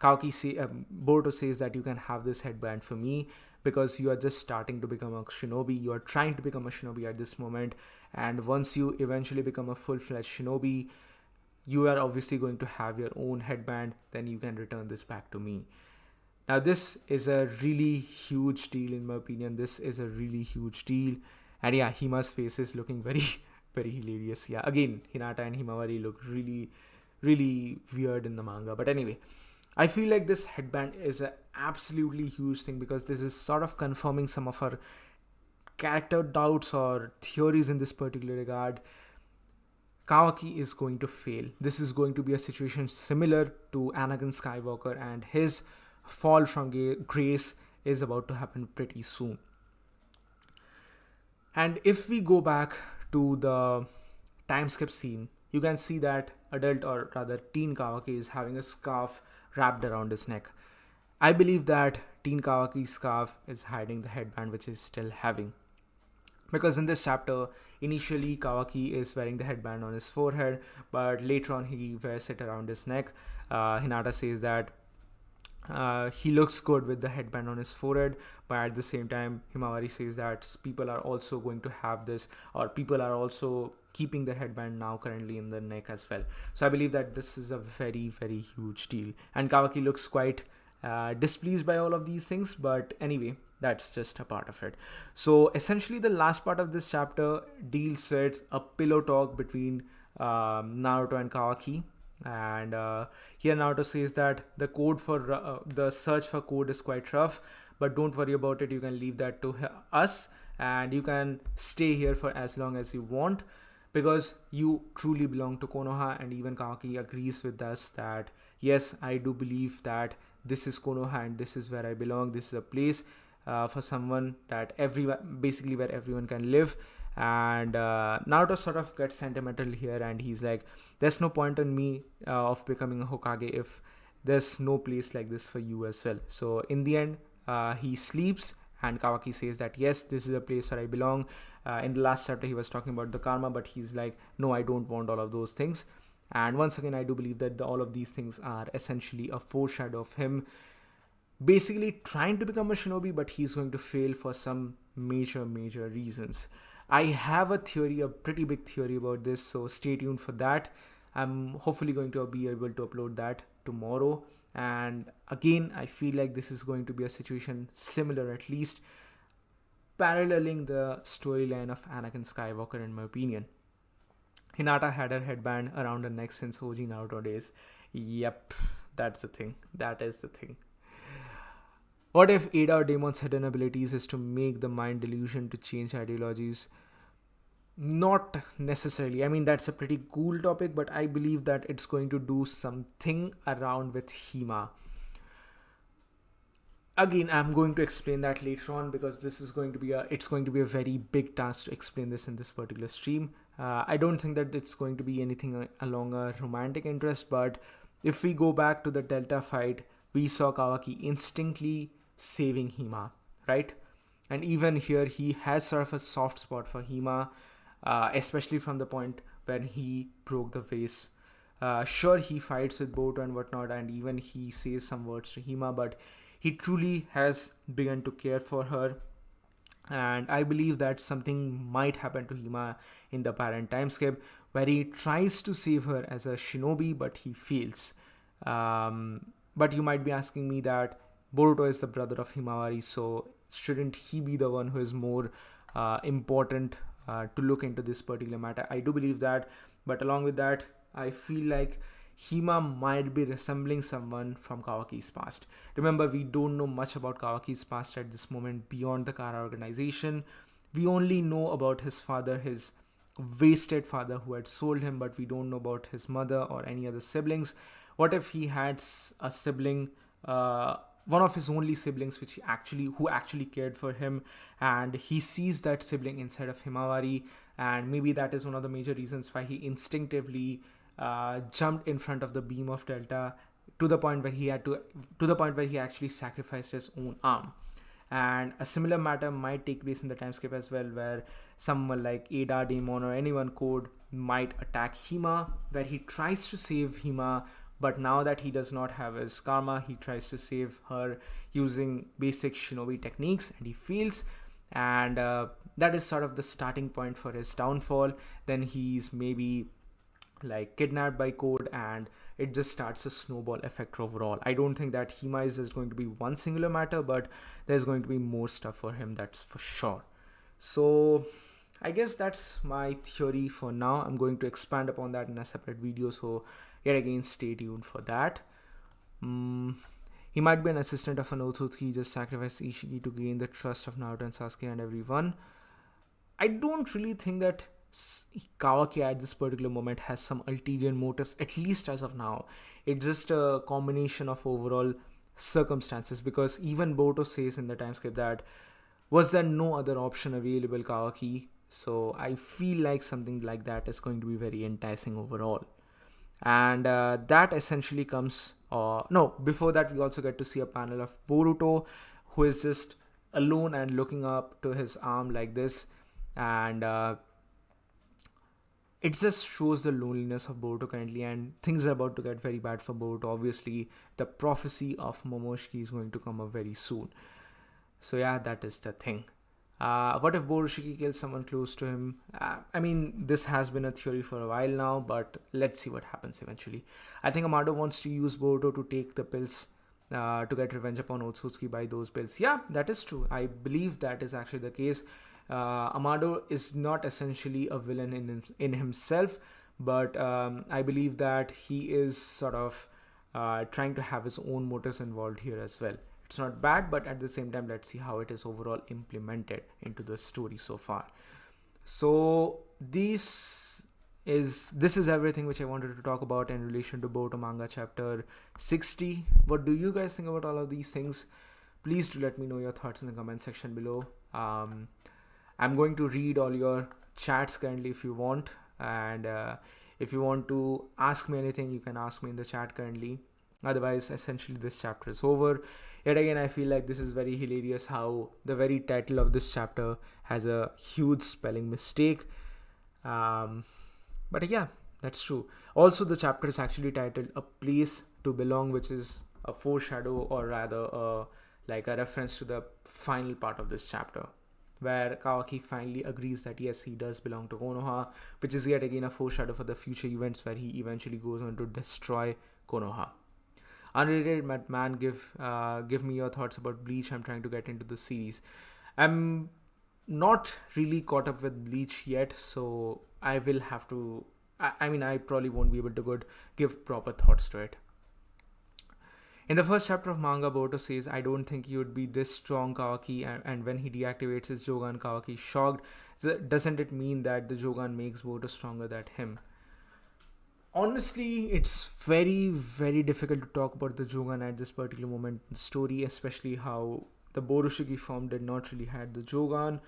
Boruto says that you can have this headband for me because you are just starting to become a shinobi. You are trying to become a shinobi at this moment, and once you eventually become a full-fledged shinobi, you are obviously going to have your own headband. Then you can return this back to me. Now, this is a really huge deal in my opinion. This is a really huge deal. And yeah, Hima's face is looking very, very hilarious. Yeah, again, Hinata and Himawari look really, really weird in the manga. But anyway, I feel like this headband is an absolutely huge thing because this is sort of confirming some of our character doubts or theories in this particular regard. Kawaki is going to fail. This is going to be a situation similar to Anakin Skywalker, and his fall from grace is about to happen pretty soon. And if we go back to the time skip scene, you can see that adult, or rather teen Kawaki, is having a scarf wrapped around his neck. I believe that teen Kawaki's scarf is hiding the headband which is still having. Because in this chapter, initially Kawaki is wearing the headband on his forehead, but later on he wears it around his neck. Hinata says that he looks good with the headband on his forehead, but at the same time Himawari says that people are also going to have this, or people are also keeping the headband now currently in the neck as well. So I believe that this is a very, very huge deal, and Kawaki looks quite displeased by all of these things, but anyway, that's just a part of it. So essentially the last part of this chapter deals with a pillow talk between Naruto and Kawaki. And here Naruto says that the code for the search for code is quite rough, but don't worry about it. You can leave that to us, and you can stay here for as long as you want, because you truly belong to Konoha. And even Kawaki agrees with us that yes, I do believe that this is Konoha and this is where I belong. This is a place for someone that basically where everyone can live. And Naruto sort of gets sentimental here, and he's like, there's no point in me of becoming a Hokage if there's no place like this for you as well. So in the end, he sleeps, and Kawaki says that yes, this is a place where I belong. In the last chapter he was talking about the karma, but he's like, no, I don't want all of those things. And once again, I do believe that all of these things are essentially a foreshadow of him basically trying to become a shinobi, but he's going to fail for some major reasons. I have a pretty big theory about this, so stay tuned for that. I'm hopefully going to be able to upload that tomorrow. And again, I feel like this is going to be a situation similar, at least paralleling the storyline of Anakin Skywalker, in my opinion. Hinata had her headband around her neck since OG Naruto days. Yep, that's the thing. That is the thing. What if Ada or Daemon's hidden abilities is to make the mind delusion to change ideologies? Not necessarily. I mean, that's a pretty cool topic, but I believe that it's going to do something around with Hima. Again, I'm going to explain that later on, because this is going to be a very big task to explain this in this particular stream. I don't think that it's going to be anything along a romantic interest, but if we go back to the Delta fight, we saw Kawaki instantly saving Hima, right? And even here, he has sort of a soft spot for Hima, especially from the point when he broke the vase. Sure, he fights with Boruto and whatnot, and even he says some words to Hima, but he truly has begun to care for her. And I believe that something might happen to Hima in the parent timeskip, where he tries to save her as a shinobi, but he fails. But you might be asking me that Boruto is the brother of Himawari, so shouldn't he be the one who is more important to look into this particular matter? I do believe that, but along with that, I feel like Hima might be resembling someone from Kawaki's past. Remember, we don't know much about Kawaki's past at this moment beyond the Kara organization. We only know about his father, his wasted father who had sold him, but we don't know about his mother or any other siblings. What if he had a sibling, one of his only siblings, who actually cared for him, and he sees that sibling inside of Himawari, and maybe that is one of the major reasons why he instinctively jumped in front of the beam of Delta to the point where he actually sacrificed his own arm. And a similar matter might take place in the timeskip as well, where someone like Ada, Daemon, or anyone Code might attack Hima, where he tries to save Hima, but now that he does not have his karma, he tries to save her using basic shinobi techniques, and he fails. And that is sort of the starting point for his downfall. Then he's maybe like kidnapped by Code, and it just starts a snowball effect overall. I don't think that Hima is just going to be one singular matter, but there's going to be more stuff for him, that's for sure. So I guess that's my theory for now. I'm going to expand upon that in a separate video, so yet again stay tuned for that. He might be an assistant of an Otsutsuki. He just sacrificed Ishiki to gain the trust of Naruto and Sasuke and everyone. I don't really think that Kawaki at this particular moment has some ulterior motives, at least as of now. It's just a combination of overall circumstances, because even Boruto says in the timeskip that was there no other option available, Kawaki? So I feel like something like that is going to be very enticing overall. And that essentially comes before that, we also get to see a panel of Boruto, who is just alone and looking up to his arm like this, and it just shows the loneliness of Boruto currently, and things are about to get very bad for Boruto. Obviously, the prophecy of Momoshiki is going to come up very soon. So yeah, that is the thing. What if Borushiki kills someone close to him? I mean, this has been a theory for a while now, but let's see what happens eventually. I think Amado wants to use Boruto to take the pills to get revenge upon Otsutsuki by those pills. Yeah, that is true. I believe that is actually the case. Amado is not essentially a villain in himself, but I believe that he is sort of trying to have his own motives involved here as well. It's not bad, but at the same time, let's see how it is overall implemented into the story so far. So this is everything which I wanted to talk about in relation to Boruto manga chapter 60. What do you guys think about all of these things? Please do let me know your thoughts in the comment section below. I'm going to read all your chats currently if you want, and if you want to ask me anything, you can ask me in the chat currently. Otherwise, essentially this chapter is over. Yet again, I feel like this is very hilarious how the very title of this chapter has a huge spelling mistake. But yeah, that's true. Also, the chapter is actually titled A Place to Belong, which is a foreshadow, or rather like a reference to the final part of this chapter, where Kawaki finally agrees that yes, he does belong to Konoha, which is yet again a foreshadow for the future events where he eventually goes on to destroy Konoha. Unrated man, give me your thoughts about Bleach. I'm trying to get into the series. I'm not really caught up with Bleach yet, so I will have to I mean, I probably won't be able to give proper thoughts to it. In the first chapter of manga, Boruto says, I don't think he would be this strong, Kawaki, and when he deactivates his Jogan, Kawaki is shocked. So doesn't it mean that the Jogan makes Boruto stronger than him? Honestly, it's very, very difficult to talk about the Jogan at this particular moment in the story, especially how the Boroshuki form did not really had the Jogan.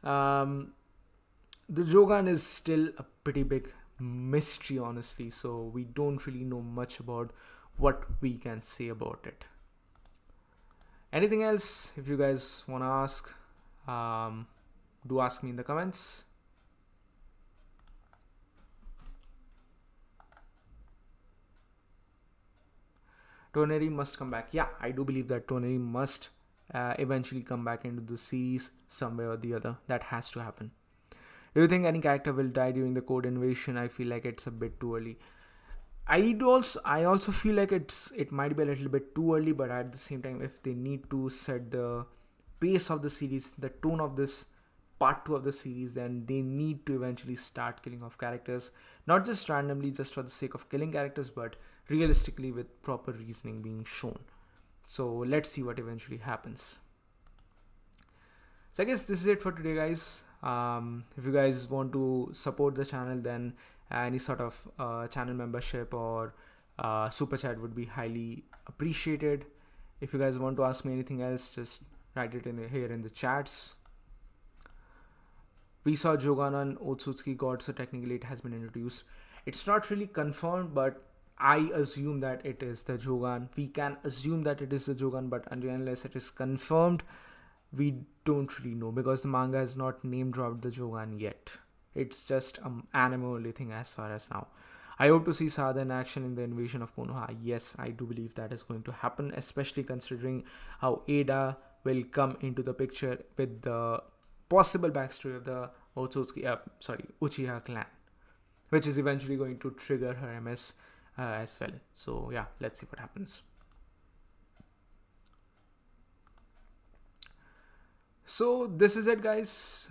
The Jogan is still a pretty big mystery, honestly, so we don't really know much about what we can say about it. Anything else, if you guys want to ask, do ask me in the comments. Toneri must come back. Yeah, I do believe that Toneri must eventually come back into the series some way or the other. That has to happen. Do you think any character will die during the Code invasion? I feel like it's a bit too early. I also feel like it might be a little bit too early, but at the same time, if they need to set the pace of the series, the tone of this part 2 of the series, then they need to eventually start killing off characters, not just randomly, just for the sake of killing characters, but realistically with proper reasoning being shown. So let's see what eventually happens. So I guess this is it for today, guys. If you guys want to support the channel, then any sort of channel membership or super chat would be highly appreciated. If you guys want to ask me anything else, just write it here in the chats. We saw Jogan on Otsutsuki God, so technically it has been introduced. It's not really confirmed, but I assume that it is the Jogan. We can assume that it is the Jogan, but unless it is confirmed, we don't really know, because the manga has not name dropped the Jogan yet. It's just an anime only thing as far as now. I hope to see Sada in action in the invasion of Konoha. Yes, I do believe that is going to happen, especially considering how Ada will come into the picture with the possible backstory of the Uchiha clan, which is eventually going to trigger her MS as well. So yeah, let's see what happens. So this is it, guys.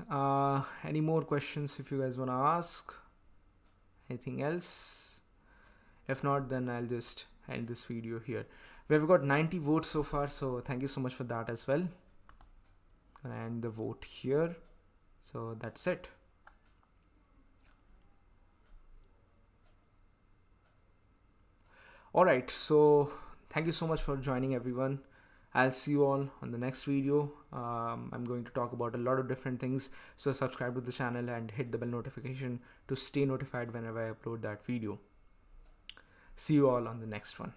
Any more questions if you guys want to ask? Anything else? If not, then I'll just end this video here. We've got 90 votes so far, so thank you so much for that as well. And the vote here. So that's it. Alright, so thank you so much for joining, everyone. I'll see you all on the next video. I'm going to talk about a lot of different things, so subscribe to the channel and hit the bell notification to stay notified whenever I upload that video. See you all on the next one.